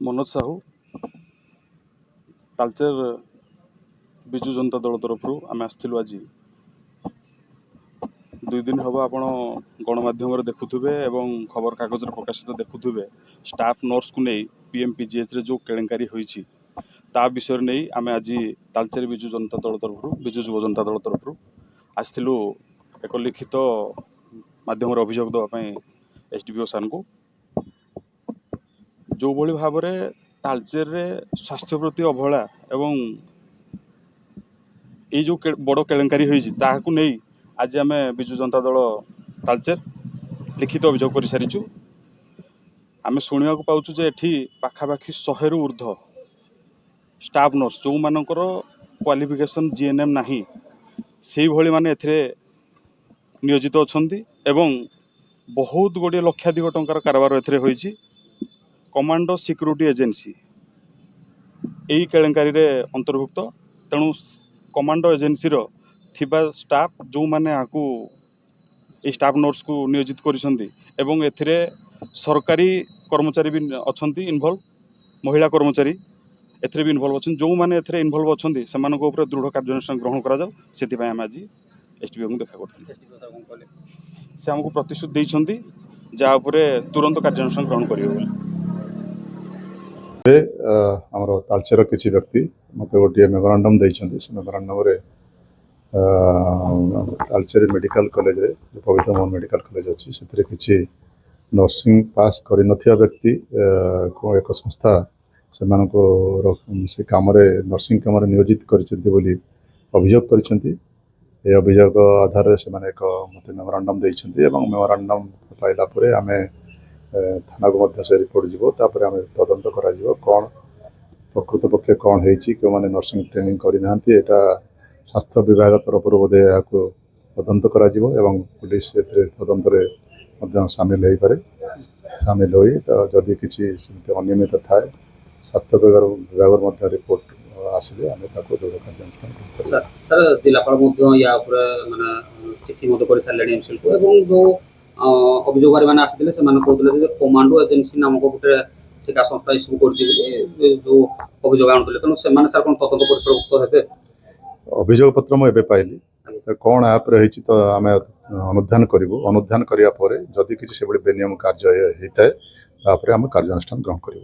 मनोज साहू तालचेर विजु जनता दल तरफ आम आसलु आज 2 दिन हम आप गणमाध्यम देखुवे और खबर कागज प्रकाशित देखुवे स्टाफ नर्स को नहीं पीएमपीजीएस जो केलेंकारी होती ता विषय नहीं आम आज तालचेर विजु जनता दल तरफ विजु युव जनता दल तरफ आसलु एक लिखित माध्यम अभियोग देवाई एसडीपीओ सार को जो भली भाव में तालचेर स्वास्थ्य प्रति अवहेला एवं ये जो बड़ केलेंकारी होती नहीं आज आम विजु जनता दल तालचेर लिखित अभियोग कर सारीचु। आम शुणा पाचु जे एठी पाखापाखि 100 रु ऊर्ध्व स्टाफ नर्स जो मानकर क्वालिफिकेशन जीएनएम नाही से भली माने एथिरे नियोजित अछंती एवं बहुत गुड़े लक्षाधिक टंकार कारबार एथिरे होईची। कमांडो सिक्यूरिटी एजेंसी यही केलेंकारी रे अंतर्भुक्त तेणु कमांडो एजेंसी रो थिबा स्टाफ जो माने आकु ए स्टाफ नर्स को नियोजित करिसंती एवं एथिरे सरकारी कर्मचारी भी अछंती इन्वॉल्व महिला कर्मचारी एथिरे भी इन्वॉल्व अछन जो माने एथिरे इन्वॉल्व अछंती सेमानक ऊपर दृढ़ कार्यानुष्ठान ग्रहण करा जाऊ सेति पय हम आज एसटीपीओ को देखा करथि। एसटीपीओ सर कोन कहले से हमको प्रतिश्रुति दैछंती जा ऊपर तुरंत कार्यानुष्ठान ग्रहण करियो। आमर तालचेर किसी व्यक्ति मत गोटे मेमोरांडम देइछंती से मेमोरांडम रे तालचेर मेडिकल कॉलेज रे पवित्र मोहन मेडिकल कॉलेज अच्छी से किसी नर्सिंग पास कर व्यक्ति को एक संस्था से काम नर्सिंग काम नियोजित कर अभियोग कर अभियोग आधार से एक मत मेमोरांडम देइछंती एवं मेमोरांडम पाइला परे आमे थाना को से रिपोर्ट जीवतापर आम तदंत कौन प्रकृत पक्षे कौन हो मैंने नर्सिंग ट्रेनिंग करना स्वास्थ्य विभाग तरफ बोधे यहाँ तदंत करा पुलिस तदंत सामिल हो पारे सामिल हो जदि किसी अनियमित थाए स्वास्थ्य विभाग रिपोर्ट आसिले आम दृढ़ कार्यानुष्ठान सर जिलापाल माने चिट्ठी कर सारे जो अभियोगकारी मैंने आसते कहते कमांडो एजेंसी नामक गोटे ठिका संस्था इश्यू कर जो अभियोग आणुले तेणु से सर कौन तदंत परिसरभुक्त हे अभियोग पत्र मुझे पाइली कौन आप रही तो आम अनुधान करूँ अनुधान करापर जदि किसी से बेनियम कार्य होता है आम कार्यानुष्ठान ग्रहण करूँ।